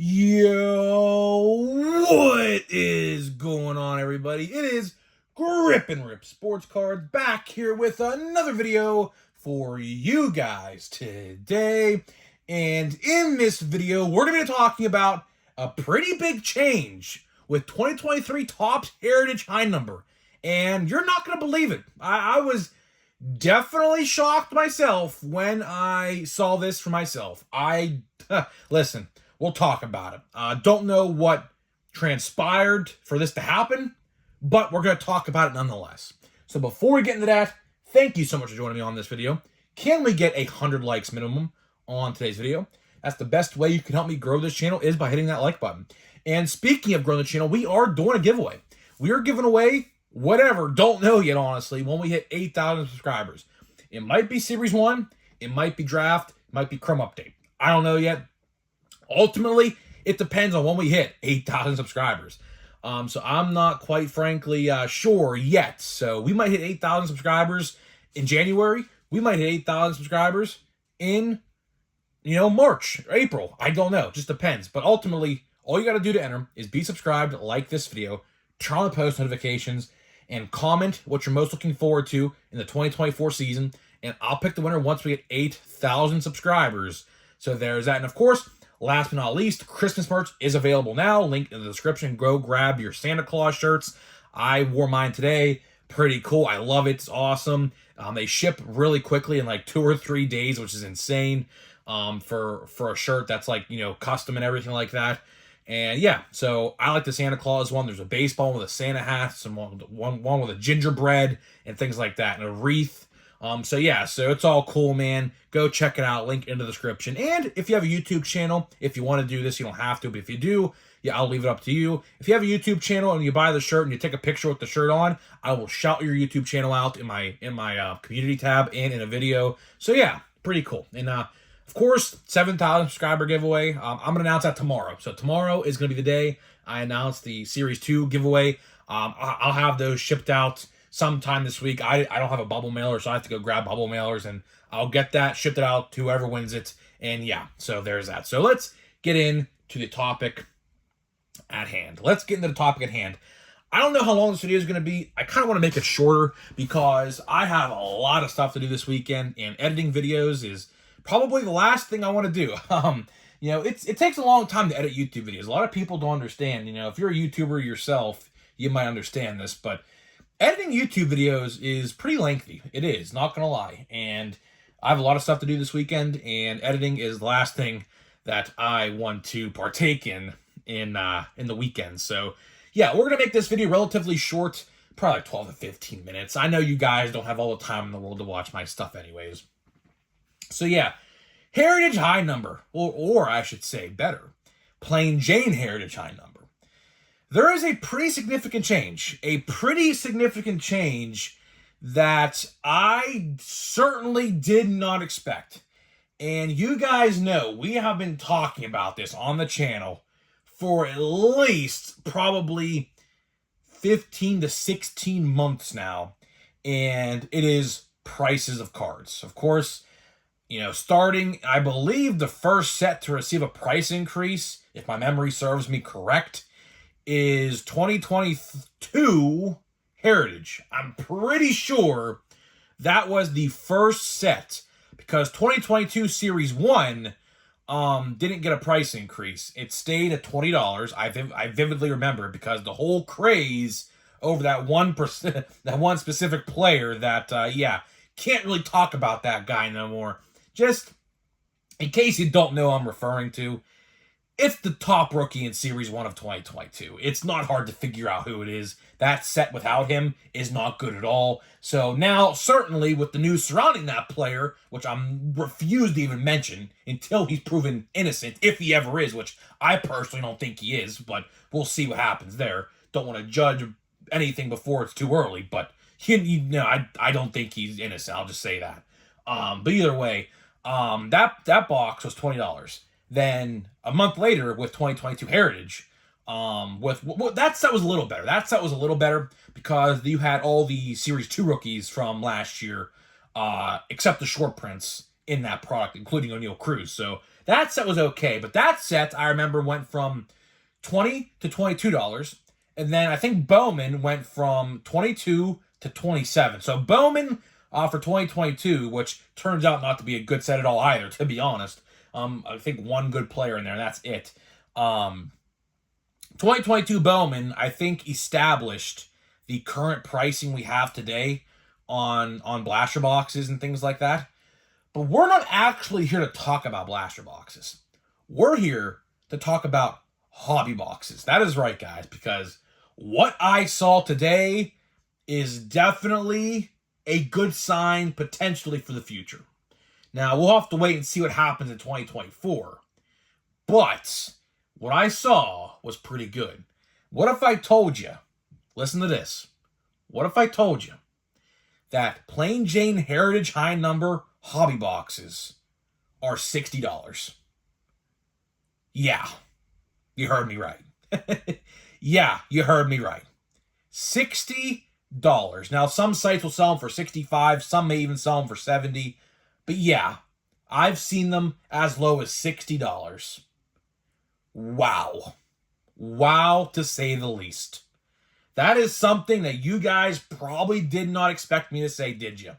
Yo, what is going on, everybody? It is Grip and Rip Sports Cards back here with another video for you guys today. And in this video, we're going to be talking about a pretty big change with 2023 Topps Heritage High Number. And you're not going to believe it. I was definitely shocked myself when I saw this for myself. Listen, we'll talk about it. Don't know what transpired for this to happen, but we're going to talk about it nonetheless. So before we get into that, thank you so much for joining me on this video. Can we get 100 likes minimum on today's video? That's the best way you can help me grow this channel is by hitting that like button. And speaking of growing the channel, we are doing a giveaway. We are giving away whatever, don't know yet, honestly, when we hit 8,000 subscribers. It might be Series 1, it might be Draft, it might be Chrome Update. I don't know yet. Ultimately, it depends on when we hit 8,000 subscribers. So I'm not quite frankly sure yet. So we might hit 8,000 subscribers in January. We might hit 8,000 subscribers in, March or April. I don't know. Just depends. But ultimately, all you got to do to enter is be subscribed, like this video, turn on the post notifications, and comment what you're most looking forward to in the 2024 season. And I'll pick the winner once we get 8,000 subscribers. So there's that. And of course, last but not least, Christmas merch is available now. Link in the description. Go grab your Santa Claus shirts. I wore mine today. Pretty cool. I love it. It's awesome. They ship really quickly in like 2 or 3 days, which is insane for a shirt that's like, custom and everything like that. And yeah, so I like the Santa Claus one. There's a baseball with a Santa hat, one with a gingerbread and things like that, and a wreath. So it's all cool, man. Go check it out. Link in the description. And if you have a YouTube channel, if you want to do this, you don't have to, but if you do, yeah, I'll leave it up to you. If you have a YouTube channel and you buy the shirt and you take a picture with the shirt on, I will shout your YouTube channel out in my community tab and in a video. So yeah, pretty cool. And of course, 7,000 subscriber giveaway. I'm going to announce that tomorrow. So tomorrow is going to be the day I announce the Series 2 giveaway. I'll have those shipped out sometime this week. I don't have a bubble mailer, so I have to go grab bubble mailers, and I'll get that, shipped it out to whoever wins it. And yeah, so there's that. So let's get into the topic at hand. I don't know how long this video is going to be. I kind of want to make it shorter because I have a lot of stuff to do this weekend, and editing videos is probably the last thing I want to do. It takes a long time to edit YouTube videos. A lot of people don't understand. If you're a YouTuber yourself, you might understand this, but editing YouTube videos is pretty lengthy. It is, not gonna lie. And I have a lot of stuff to do this weekend, and editing is the last thing that I want to partake in the weekend. So yeah, we're gonna make this video relatively short, probably like 12 to 15 minutes. I know you guys don't have all the time in the world to watch my stuff anyways. So yeah, Heritage High Number, or I should say better, Plain Jane Heritage High Number. There is a pretty significant change that I certainly did not expect. And you guys know we have been talking about this on the channel for at least probably 15 to 16 months now. And it is prices of cards. Of course, starting, I believe the first set to receive a price increase, if my memory serves me correct, is 2022 Heritage. I'm pretty sure that was the first set because 2022 Series 1 didn't get a price increase. It stayed at $20. I vividly remember it because the whole craze over that one specific player that, can't really talk about that guy no more. Just in case you don't know who I'm referring to, it's the top rookie in Series 1 of 2022. It's not hard to figure out who it is. That set without him is not good at all. So now, certainly with the news surrounding that player, which I'm refused to even mention until he's proven innocent, if he ever is, which I personally don't think he is, but we'll see what happens there. Don't want to judge anything before it's too early, but I don't think he's innocent. I'll just say that. But either way, that box was $20. Then a month later with 2022 Heritage, that set was a little better. That set was a little better because you had all the Series 2 rookies from last year, except the short prints in that product, including O'Neal Cruz. So That set was okay, but that set I remember went from $20 to $22, and then I think Bowman went from 22 to 27. So Bowman for 2022, which turns out not to be a good set at all either, to be honest. I think one good player in there, and that's it. 2022 Bowman, I think, established the current pricing we have today on blaster boxes and things like that. But we're not actually here to talk about blaster boxes. We're here to talk about hobby boxes. That is right, guys, because what I saw today is definitely a good sign potentially for the future. Now, we'll have to wait and see what happens in 2024. But what I saw was pretty good. What if I told you, listen to this, what if I told you that Plain Jane Heritage High Number hobby boxes are $60? Yeah, you heard me right. Yeah, you heard me right. $60. Now, some sites will sell them for $65, some may even sell them for $70. But yeah, I've seen them as low as $60. Wow. Wow, to say the least. That is something that you guys probably did not expect me to say, did you?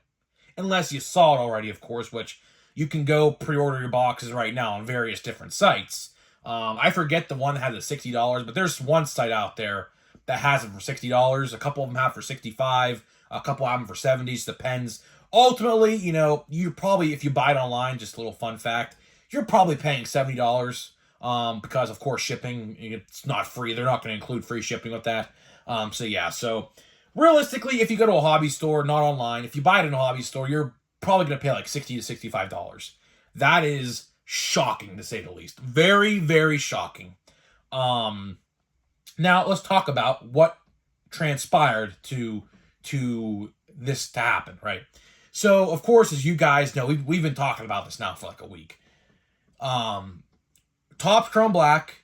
Unless you saw it already, of course, which you can go pre-order your boxes right now on various different sites. I forget the one that has the $60, but there's one site out there that has them for $60. A couple of them have for $65. A couple have them for $70. Depends. Ultimately, you know, you probably, if you buy it online, just a little fun fact, you're probably paying $70 because, of course, shipping, it's not free. They're not going to include free shipping with that. So, yeah. So, realistically, if you go to a hobby store, not online, if you buy it in a hobby store, you're probably going to pay like $60 to $65. That is shocking, to say the least. Very, very shocking. Now, let's talk about what transpired to this to happen, right? So, of course, as you guys know, we've been talking about this now for like a week. Topps Chrome Black,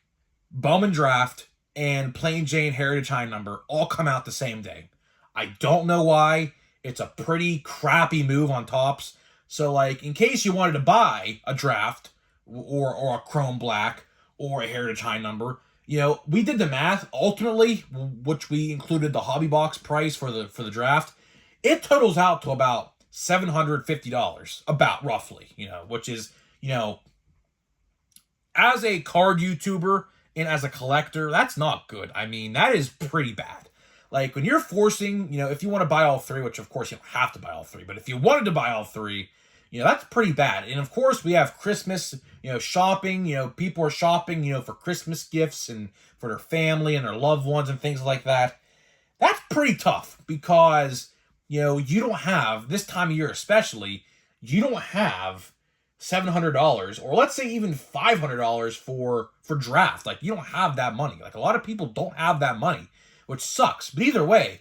Bowman Draft, and Plain Jane Heritage High Number all come out the same day. I don't know why. It's a pretty crappy move on Topps. So, like, in case you wanted to buy a Draft or a Chrome Black or a Heritage High Number, you know, we did the math. Ultimately, which we included the hobby box price for the Draft, it totals out to about $750, about roughly, you know, which is, you know, as a card YouTuber and as a collector, that's not good. I mean, that is pretty bad. Like, when you're forcing, you know, if you want to buy all three, which of course you don't have to buy all three, but if you wanted to buy all three, you know, that's pretty bad. And of course, we have Christmas, you know, shopping, you know, people are shopping, you know, for Christmas gifts and for their family and their loved ones and things like that. That's pretty tough because, you know, you don't have, this time of year especially, you don't have $700 or let's say even $500 for Draft. Like, you don't have that money. Like, a lot of people don't have that money, which sucks. But either way,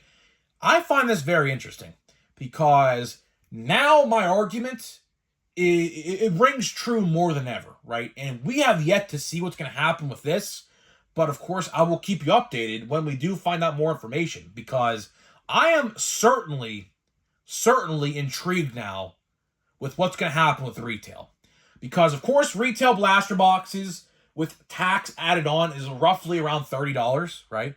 I find this very interesting because now my argument, it rings true more than ever, right? And we have yet to see what's going to happen with this. But of course, I will keep you updated when we do find out more information because I am certainly intrigued now with what's going to happen with retail. Because, of course, retail blaster boxes with tax added on is roughly around $30, right?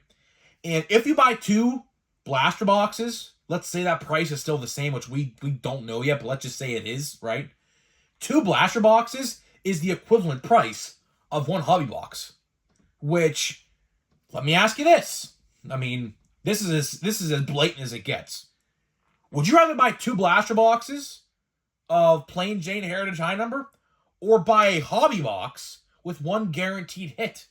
And if you buy two blaster boxes, let's say that price is still the same, which we don't know yet, but let's just say it is, right? Two blaster boxes is the equivalent price of one hobby box. Which, let me ask you this. I mean, this is as blatant as it gets. Would you rather buy two blaster boxes of Plain Jane Heritage High Number or buy a hobby box with one guaranteed hit?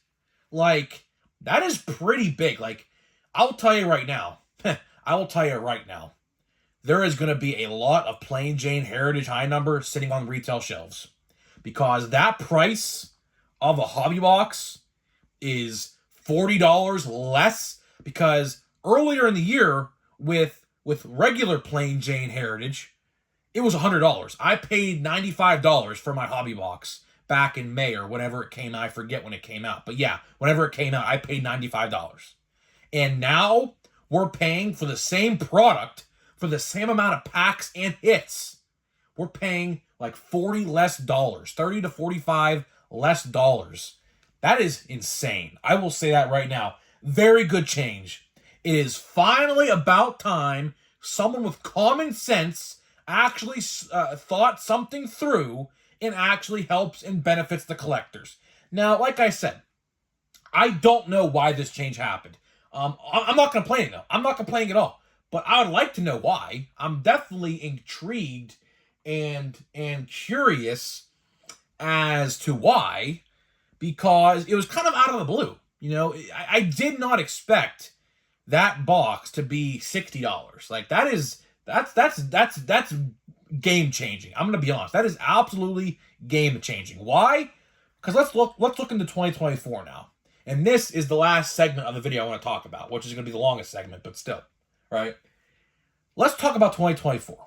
Like, that is pretty big. Like, I'll tell you right now. I will tell you right now. There is going to be a lot of Plain Jane Heritage High Number sitting on retail shelves. Because that price of a hobby box is $40 less. Because earlier in the year, with regular Plain Jane Heritage, it was $100. I paid $95 for my hobby box back in May or whenever it came out. I forget when it came out. But yeah, whenever it came out, I paid $95. And now we're paying for the same product for the same amount of packs and hits. We're paying like $40 less, 30 to 45 less dollars. That is insane. I will say that right now. Very good change. It is finally about time someone with common sense actually thought something through and actually helps and benefits the collectors. Now, like I said, I don't know why this change happened. I'm not complaining, though. I'm not complaining at all. But I would like to know why. I'm definitely intrigued and curious as to why, because it was kind of out of the blue. You know, I did not expect that box to be $60. Like that's game changing. I'm gonna be honest. That is absolutely game changing. Why? Because let's look into 2024 now. And this is the last segment of the video I want to talk about, which is going to be the longest segment, but still, right? Let's talk about 2024.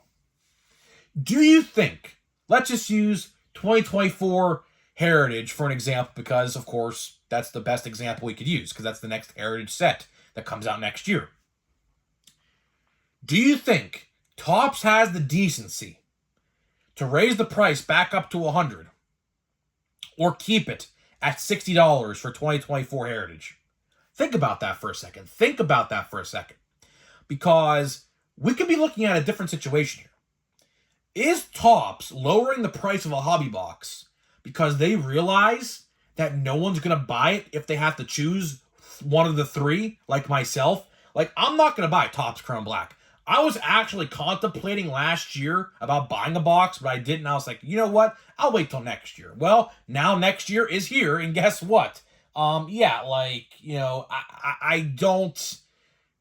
Do you think, let's just use 2024 Heritage for an example, because, of course, that's the best example we could use, because that's the next Heritage set that comes out next year. Do you think Topps has the decency to raise the price back up to $100 or keep it at $60 for 2024 Heritage? Think about that for a second. Because we could be looking at a different situation here. Is Topps lowering the price of a hobby box because they realize that no one's going to buy it if they have to choose one of the three, like myself? Like, I'm not going to buy Topps Chrome Black. I was actually contemplating last year about buying a box, but I didn't. I was like, you know what? I'll wait till next year. Well, now next year is here, and guess what? I don't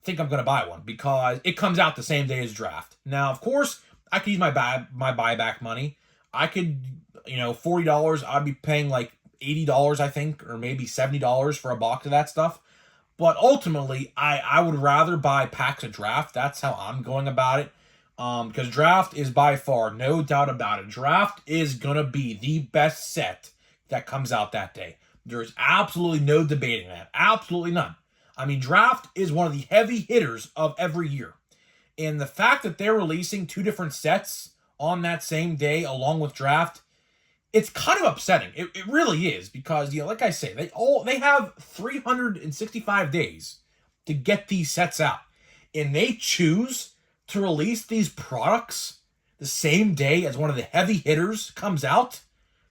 think I'm going to buy one because it comes out the same day as draft. Now, of course, I could use my buyback money. I could, $40, I'd be paying like $80, I think, or maybe $70 for a box of that stuff. But ultimately, I would rather buy packs of draft. That's how I'm going about it. Because draft is by far, no doubt about it, draft is going to be the best set that comes out that day. There's absolutely no debating that. Absolutely none. I mean, draft is one of the heavy hitters of every year. And the fact that they're releasing two different sets on that same day along with draft, it's kind of upsetting. It really is, because, like I say, they have 365 days to get these sets out. And they choose to release these products the same day as one of the heavy hitters comes out.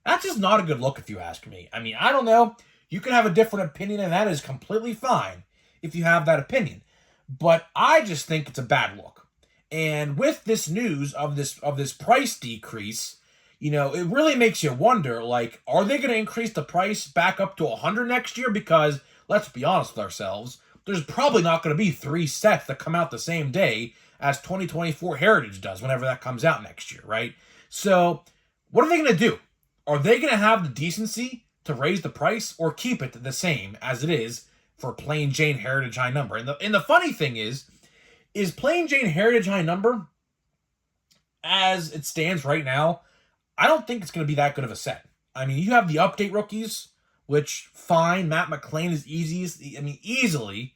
That's just not a good look, if you ask me. I mean, I don't know. You can have a different opinion, and that is completely fine if you have that opinion. But I just think it's a bad look. And with this news of this price decrease, it really makes you wonder, like, are they going to increase the price back up to $100 next year? Because, let's be honest with ourselves, there's probably not going to be three sets that come out the same day as 2024 Heritage does whenever that comes out next year, right? So, what are they going to do? Are they going to have the decency to raise the price or keep it the same as it is for Plain Jane Heritage High Number? And the funny thing is Plain Jane Heritage High Number, as it stands right now, I don't think it's going to be that good of a set. I mean, you have the update rookies, which, fine, Matt McLain is easily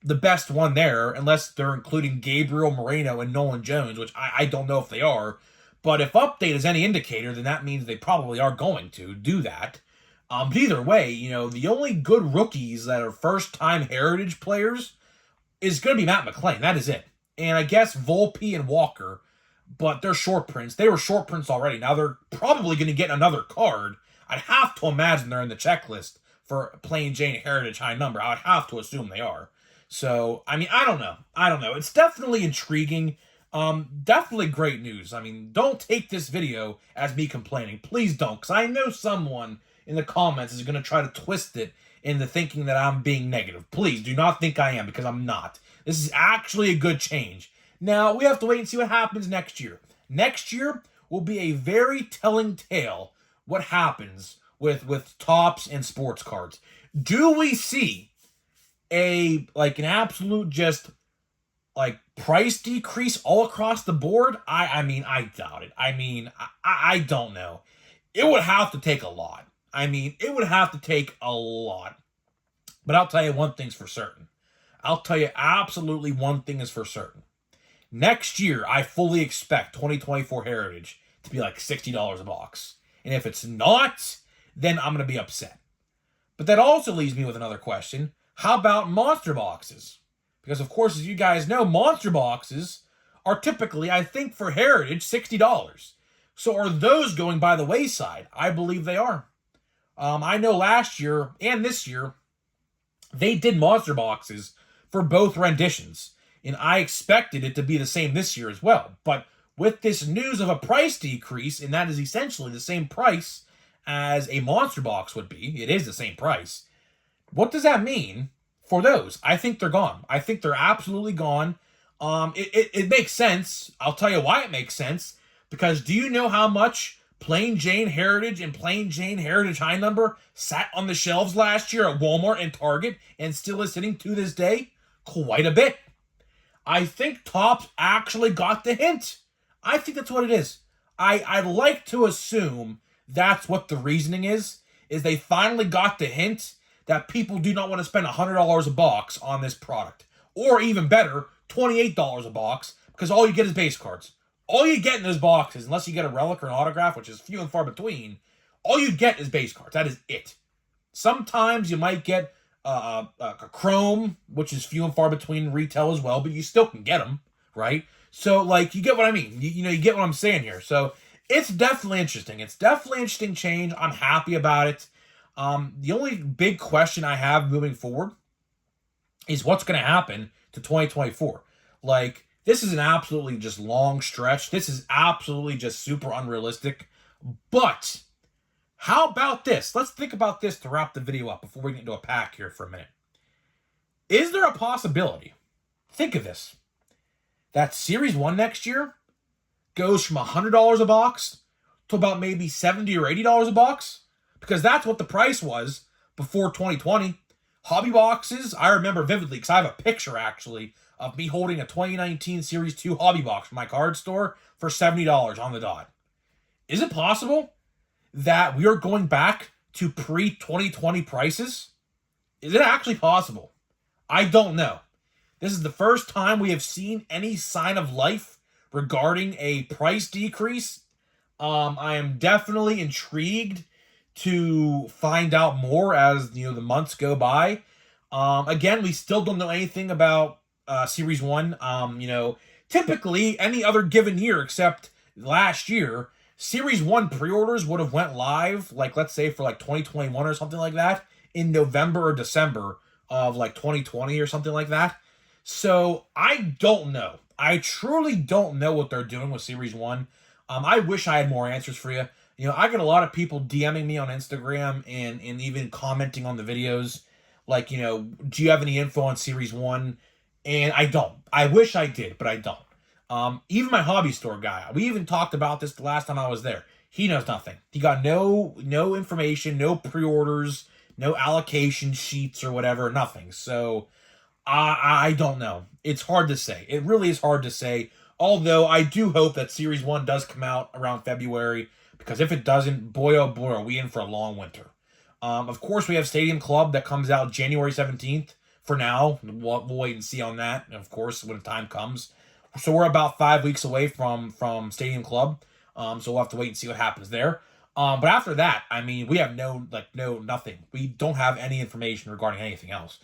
the best one there, unless they're including Gabriel Moreno and Nolan Jones, which I don't know if they are. But if update is any indicator, then that means they probably are going to do that. But either way, the only good rookies that are first-time Heritage players is going to be Matt McLain. That is it. And I guess Volpe and Walker, but they're short prints. They were short prints already. Now they're probably going to get another card. I'd have to imagine they're in the checklist for Plain Jane Heritage High Number. I would have to assume they are. So, I mean, I don't know. It's definitely intriguing. Definitely great news. I mean, don't take this video as me complaining. Please don't, because I know someone in the comments is going to try to twist it into thinking that I'm being negative. Please do not think I am, because I'm not. This is actually a good change. Now, we have to wait and see what happens next year. Next year will be a very telling tale what happens with Topps and sports cards. Do we see an absolute just price decrease all across the board? I mean, I doubt it. I don't know. It would have to take a lot. It would have to take a lot. But I'll tell you one thing's for certain. I'll tell you absolutely one thing is for certain. Next year, I fully expect 2024 Heritage to be like $60 a box. And if it's not, then I'm going to be upset. But that also leaves me with another question. How about monster boxes? Because, of course, as you guys know, monster boxes are typically, I think, for Heritage, $60. So are those going by the wayside? I believe they are. I know last year and this year, they did monster boxes for both renditions. And I expected it to be the same this year as well. But with this news of a price decrease, and that is essentially the same price as a monster box would be, it is the same price. What does that mean for those? I think they're gone. I think they're absolutely gone. It makes sense. I'll tell you why it makes sense. Because do you know how much Plain Jane Heritage and Plain Jane Heritage High Number sat on the shelves last year at Walmart and Target and still is sitting to this day? Quite a bit. I think Topps actually got the hint. I think that's what it is. I'd like to assume that's what the reasoning is they finally got the hint that people do not want to spend $100 a box on this product. Or even better, $28 a box, because all you get is base cards. All you get in those boxes, unless you get a relic or an autograph, which is few and far between, all you get is base cards. That is it. Sometimes you might get a chrome, which is few and far between retail as well, but you still can get them, right? So, like, you get what I mean. You get what I'm saying here. So, it's definitely interesting. It's definitely an interesting change. I'm happy about it. The only big question I have moving forward is what's going to happen to 2024. Like, this is an absolutely just long stretch. This is absolutely just super unrealistic. But how about this? Let's think about this to wrap the video up before we get into a pack here for a minute. Is there a possibility, think of this, that Series 1 next year goes from $100 a box to about maybe $70 or $80 a box? Because that's what the price was before 2020. Hobby boxes, I remember vividly, because I have a picture, actually, of me holding a 2019 Series 2 hobby box from my card store for $70 on the dot. Is it possible that we are going back to pre-2020 prices? Is it actually possible? I don't know. This is the first time we have seen any sign of life regarding a price decrease. I am definitely intrigued to find out more as the months go by. Again, we still don't know anything about Series 1. Typically, any other given year except last year, Series 1 pre-orders would have went live, like, let's say, for, like, 2021 or something like that, in November or December of, like, 2020 or something like that. So, I don't know. I truly don't know what they're doing with Series 1. I wish I had more answers for you. I get a lot of people DMing me on Instagram and even commenting on the videos, like, do you have any info on Series 1? And I don't. I wish I did, but I don't. Even my hobby store guy, we even talked about this the last time I was there. He knows nothing. He got no information, no pre-orders, no allocation sheets or whatever, nothing. So, I don't know. It's hard to say. It really is hard to say. Although, I do hope that Series 1 does come out around February, because if it doesn't, boy oh boy, are we in for a long winter. Of course, we have Stadium Club that comes out January 17th. For now, we'll wait and see on that, of course, when the time comes. So we're about 5 weeks away from Stadium Club. So we'll have to wait and see what happens there. But after that, I mean, we have nothing. We don't have any information regarding anything else.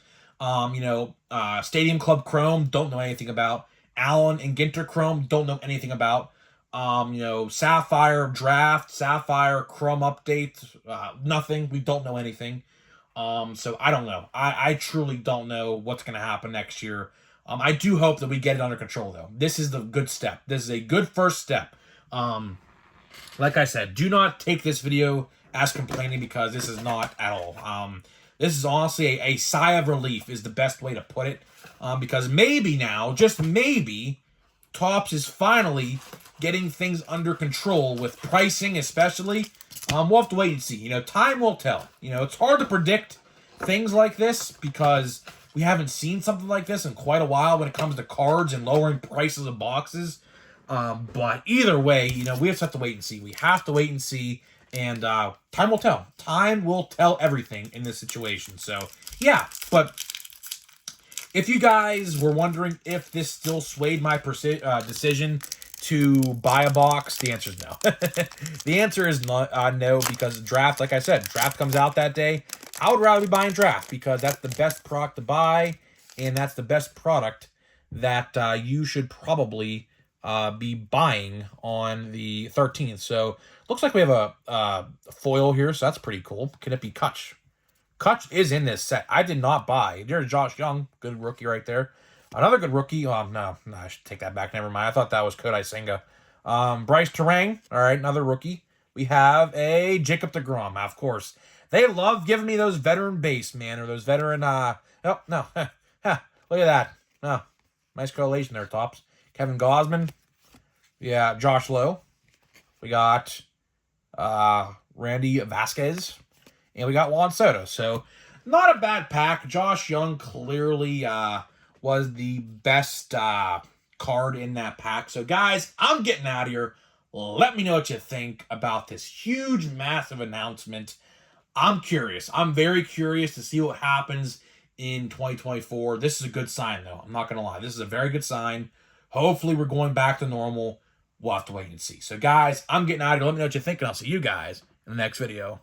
Stadium Club Chrome, don't know anything about. Allen and Ginter Chrome, don't know anything about. Sapphire Draft, Sapphire Chrome Update, nothing. We don't know anything. So I don't know. I truly don't know what's going to happen next year. I do hope that we get it under control, though. This is the good step. This is a good first step. Like I said, do not take this video as complaining, because this is not at all. This is honestly a sigh of relief is the best way to put it. Because maybe now, just maybe, Topps is finally getting things under control with pricing, especially. We'll have to wait and see. Time will tell. It's hard to predict things like this because we haven't seen something like this in quite a while when it comes to cards and lowering prices of boxes. But either way, we just have to wait and see. We have to wait and see, and time will tell. Time will tell everything in this situation. So, yeah, but if you guys were wondering if this still swayed my decision to buy a box? The answer is no. The answer is not, no, because draft, like I said, draft comes out that day. I would rather be buying draft because that's the best product to buy, and that's the best product that you should probably be buying on the 13th. So looks like we have a foil here, so that's pretty cool. Can it be Kutch? Kutch is in this set. I did not buy. There's Josh Young, good rookie right there. Another good rookie. Oh, no, I should take that back. Never mind. I thought that was Kodai Senga. Bryce Terang. All right, another rookie. We have a Jacob deGrom, of course. They love giving me those veteran base, man, or those veteran, oh, no. Look at that. Oh, nice correlation there, Tops. Kevin Gausman. Yeah, Josh Lowe. We got Randy Vasquez. And we got Juan Soto. So, not a bad pack. Josh Young clearly was the best card in that pack. So, guys, I'm getting out of here. Let me know what you think about this huge, massive announcement. I'm curious. I'm very curious to see what happens in 2024. This is a good sign, though. I'm not going to lie. This is a very good sign. Hopefully, we're going back to normal. We'll have to wait and see. So, guys, I'm getting out of here. Let me know what you think, and I'll see you guys in the next video.